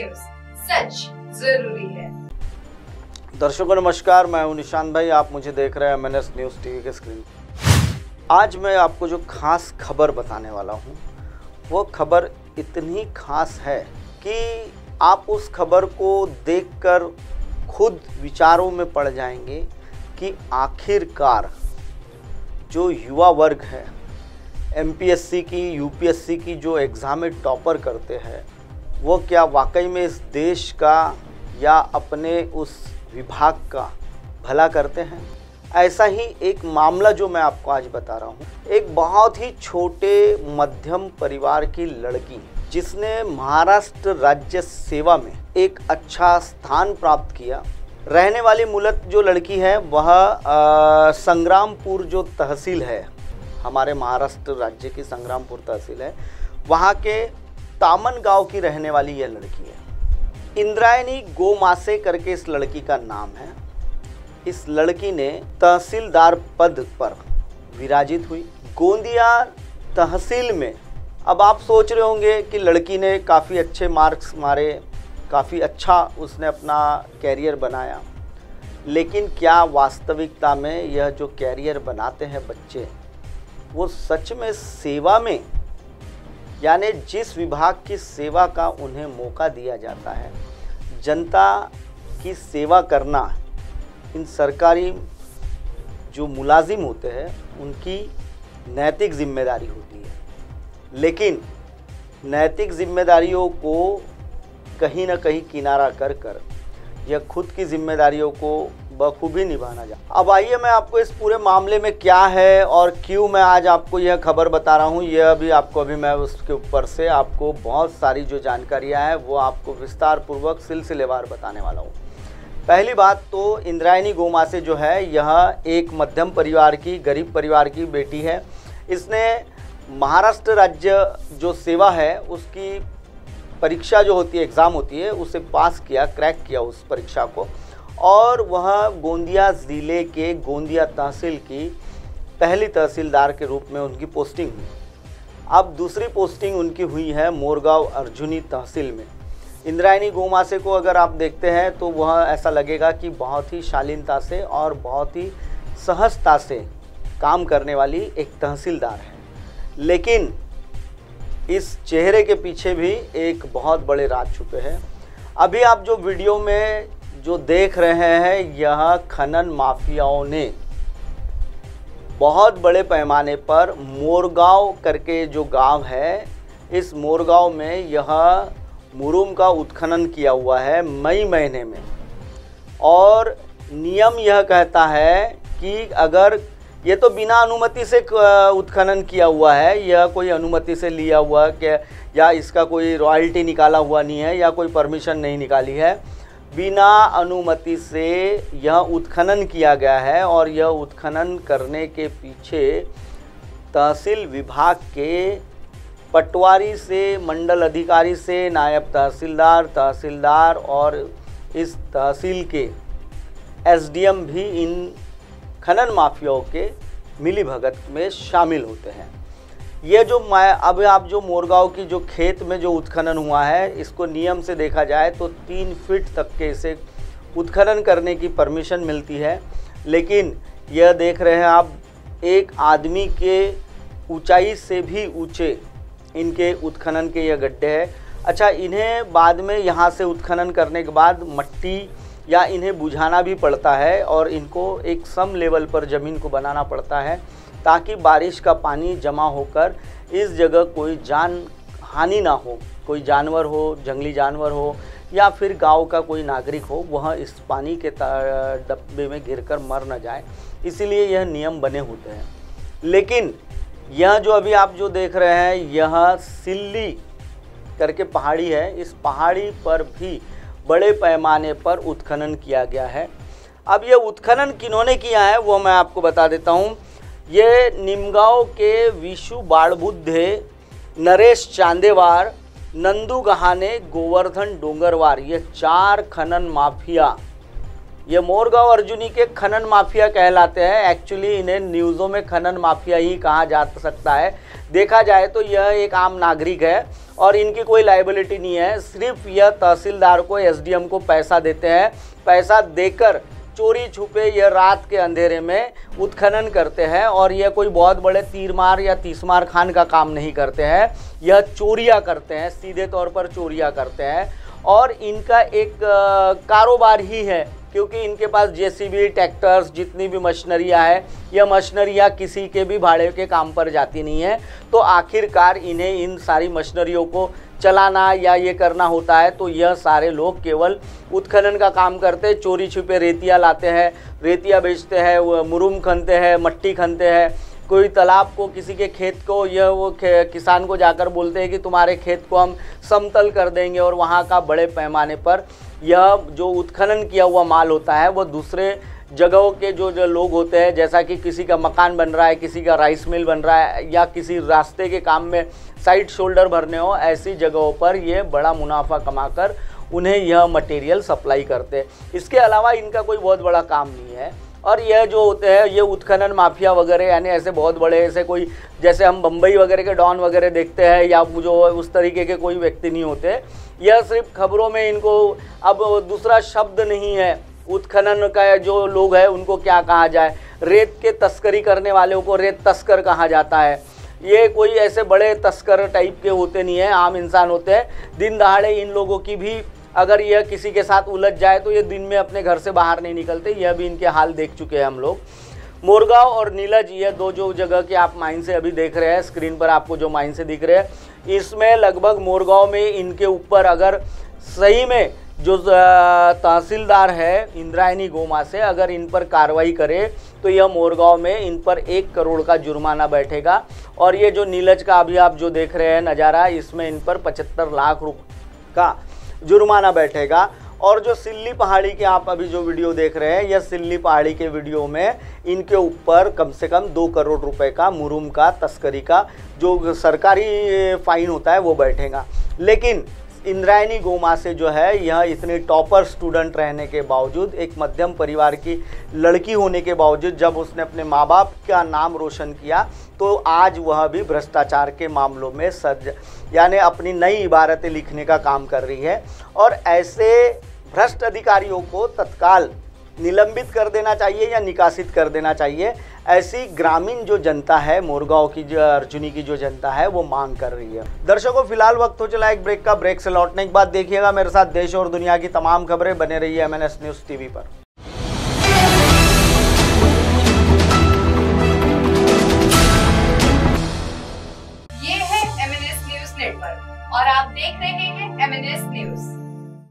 News, सच जरूरी है। दर्शकों नमस्कार, मैं हूं निशांत भाई। आप मुझे देख रहे हैं MNS न्यूज़ टीवी के स्क्रीन। आज मैं आपको जो खास खबर बताने वाला हूं, वो खबर इतनी खास है कि आप उस खबर को देखकर खुद विचारों में पड़ जाएंगे कि आखिरकार जो युवा वर्ग है, MPSC की, UPSC की जो एग्ज़ाम में टॉपर करते हैं, वो क्या वाकई में इस देश का या अपने उस विभाग का भला करते हैं। ऐसा ही एक मामला जो मैं आपको आज बता रहा हूँ, एक बहुत ही छोटे मध्यम परिवार की लड़की जिसने महाराष्ट्र राज्य सेवा में एक अच्छा स्थान प्राप्त किया। रहने वाली मूलत जो लड़की है वह संग्रामपुर जो तहसील है, हमारे महाराष्ट्र राज्य की संग्रामपुर तहसील है, वहाँ के तामन गांव की रहने वाली यह लड़की है। इंद्रायणी गोमासे करके इस लड़की का नाम है। इस लड़की ने तहसीलदार पद पर विराजित हुई गोंदिया तहसील में। अब आप सोच रहे होंगे कि लड़की ने काफ़ी अच्छे मार्क्स मारे, काफ़ी अच्छा उसने अपना कैरियर बनाया, लेकिन क्या वास्तविकता में यह जो कैरियर बनाते हैं बच्चे, वो सच में सेवा में, यानी जिस विभाग की सेवा का उन्हें मौका दिया जाता है, जनता की सेवा करना, इन सरकारी जो मुलाजिम होते हैं उनकी नैतिक जिम्मेदारी होती है। लेकिन नैतिक जिम्मेदारियों को कहीं ना कहीं किनारा कर कर यह खुद की जिम्मेदारियों को बखूबी निभाना चाहिए। अब आइए मैं आपको इस पूरे मामले में क्या है और क्यों मैं आज आपको यह खबर बता रहा हूँ, यह भी आपको अभी मैं उसके ऊपर से आपको बहुत सारी जो जानकारियाँ हैं वो आपको विस्तार पूर्वक सिलसिलेवार बताने वाला हूँ। पहली बात तो इंद्रायणी गोमासे जो है, यह एक मध्यम परिवार की, गरीब परिवार की बेटी है। इसने महाराष्ट्र राज्य जो सेवा है उसकी परीक्षा जो होती है, एग्ज़ाम होती है, उसे पास किया, क्रैक किया उस परीक्षा को, और वह गोंदिया ज़िले के गोंदिया तहसील की पहली तहसीलदार के रूप में उनकी पोस्टिंग हुई। अब दूसरी पोस्टिंग उनकी हुई है मोरगांव अर्जुनी तहसील में। इंद्रायणी गोमासे को अगर आप देखते हैं तो वह ऐसा लगेगा कि बहुत ही शालीनता से और बहुत ही सहजता से काम करने वाली एक तहसीलदार है, लेकिन इस चेहरे के पीछे भी एक बहुत बड़े राज छुपे हैं। अभी आप जो वीडियो में जो देख रहे हैं, यह खनन माफियाओं ने बहुत बड़े पैमाने पर मोरगांव करके जो गांव है, इस मोरगांव में यह मुरुम का उत्खनन किया हुआ है मई महीने में। और नियम यह कहता है कि अगर ये तो बिना अनुमति से उत्खनन किया हुआ है, यह कोई अनुमति से लिया हुआ क्या, या इसका कोई रॉयल्टी निकाला हुआ नहीं है, या कोई परमिशन नहीं निकाली है, बिना अनुमति से यह उत्खनन किया गया है। और यह उत्खनन करने के पीछे तहसील विभाग के पटवारी से, मंडल अधिकारी से, नायब तहसीलदार, तहसीलदार और इस तहसील के SDM भी इन खनन माफियाओं के मिली भगत में शामिल होते हैं। ये जो अब आप जो मोरगांव की जो खेत में जो उत्खनन हुआ है, इसको नियम से देखा जाए तो 3 फीट तक के इसे उत्खनन करने की परमिशन मिलती है, लेकिन यह देख रहे हैं आप, एक आदमी के ऊंचाई से भी ऊंचे इनके उत्खनन के यह गड्ढे हैं। अच्छा, इन्हें बाद में यहाँ से उत्खनन करने के बाद मट्टी या इन्हें बुझाना भी पड़ता है और इनको एक सम लेवल पर ज़मीन को बनाना पड़ता है, ताकि बारिश का पानी जमा होकर इस जगह कोई जान हानि ना हो, कोई जानवर हो, जंगली जानवर हो, या फिर गांव का कोई नागरिक हो, वह इस पानी के डब्बे में गिरकर मर न जाए। इसीलिए यह नियम बने होते हैं। लेकिन यह जो अभी आप जो देख रहे हैं, यह सिल्ली करके पहाड़ी है। इस पहाड़ी पर भी बड़े पैमाने पर उत्खनन किया गया है। अब ये उत्खनन किन्होंने किया है वो मैं आपको बता देता हूँ। ये निमगांव के विशु बाड़बुद्धे, नरेश चांदेवार, नंदू गहाने, गोवर्धन डोंगरवार, ये 4 खनन माफिया ये मोरगांव अर्जुनी के खनन माफिया कहलाते हैं। एक्चुअली इन्हें न्यूज़ों में खनन माफिया ही कहा जा सकता है। देखा जाए तो यह एक आम नागरिक है और इनकी कोई लायबिलिटी नहीं है। सिर्फ यह तहसीलदार को, एसडीएम को पैसा देते हैं। पैसा देकर चोरी छुपे यह रात के अंधेरे में उत्खनन करते हैं और यह कोई बहुत बड़े तीरमार या तीसमार खान का काम नहीं करते हैं। यह चोरियां करते हैं, सीधे तौर पर चोरियां करते हैं और इनका एक कारोबार ही है, क्योंकि इनके पास जेसीबी, ट्रैक्टर्स, जितनी भी मशीनरियाँ है, यह मशीनरियाँ किसी के भी भाड़े के काम पर जाती नहीं है। तो आखिरकार इन्हें इन सारी मशीनरियों को चलाना या ये करना होता है। तो यह सारे लोग केवल उत्खनन का काम करते, चोरी छुपे रेतिया लाते हैं, रेतिया बेचते हैं, मुरुम खनते हैं, मट्टी खनते हैं। कोई तालाब को, किसी के खेत को, यह वो किसान को जाकर बोलते हैं कि तुम्हारे खेत को हम समतल कर देंगे और वहाँ का बड़े पैमाने पर यह जो उत्खनन किया हुआ माल होता है वो दूसरे जगहों के जो लोग होते हैं, जैसा कि किसी का मकान बन रहा है, किसी का राइस मिल बन रहा है या किसी रास्ते के काम में साइड शोल्डर भरने हो, ऐसी जगहों पर ये बड़ा मुनाफा कमाकर उन्हें यह मटेरियल सप्लाई करते हैं। इसके अलावा इनका कोई बहुत बड़ा काम नहीं है। और यह जो होते हैं ये उत्खनन माफिया वगैरह, यानी ऐसे बहुत बड़े, ऐसे कोई जैसे हम बम्बई वगैरह के डॉन वगैरह देखते हैं या जो उस तरीके के कोई व्यक्ति नहीं होते। यह सिर्फ खबरों में इनको, अब दूसरा शब्द नहीं है उत्खनन का, जो लोग हैं उनको क्या कहा जाए, रेत के तस्करी करने वालों को रेत तस्कर कहा जाता है। ये कोई ऐसे बड़े तस्कर टाइप के होते नहीं हैं, आम इंसान होते हैं। दिन दहाड़े इन लोगों की भी अगर यह किसी के साथ उलझ जाए तो ये दिन में अपने घर से बाहर नहीं निकलते। यह भी इनके हाल देख चुके हैं हम लोग। मोरगांव और नीलज, ये दो जो जगह के आप माइन से अभी देख रहे हैं, स्क्रीन पर आपको जो माइन से दिख रहे हैं, इसमें लगभग मोरगांव में इनके ऊपर अगर सही में जो तहसीलदार है इंद्रायणी गोमा से अगर इन पर कार्रवाई करे तो यह मोरगांव में इन पर 1 करोड़ का जुर्माना बैठेगा। और ये जो नीलज का अभी आप जो देख रहे हैं नज़ारा, इसमें इन पर 75 लाख रुपये का जुर्माना बैठेगा। और जो सिल्ली पहाड़ी के आप अभी जो वीडियो देख रहे हैं, यह सिल्ली पहाड़ी के वीडियो में इनके ऊपर कम से कम 2 करोड़ रुपए का मुरुम का तस्करी का जो सरकारी फाइन होता है वो बैठेगा। लेकिन इंद्रायणी गोमा से जो है, यह इतने टॉपर स्टूडेंट रहने के बावजूद, एक मध्यम परिवार की लड़की होने के बावजूद, जब उसने अपने माँ बाप का नाम रोशन किया तो आज वह भी भ्रष्टाचार के मामलों में यानी अपनी नई इबारतें लिखने का काम कर रही है। और ऐसे भ्रष्ट अधिकारियों को तत्काल निलंबित कर देना चाहिए या निकासित कर देना चाहिए। ऐसी ग्रामीण जो जनता है, मोरगांव की जो अर्जुनी की जो जनता है, वो मांग कर रही है। दर्शकों, फिलहाल वक्त हो चला एक ब्रेक का। ब्रेक से लौटने के बाद देखिएगा मेरे साथ देश और दुनिया की तमाम खबरें। बने रहिए MNS न्यूज़ टीवी पर। ये है MNS न्यूज़ नेटवर्क और आप देख रहे हैं MNS न्यूज़।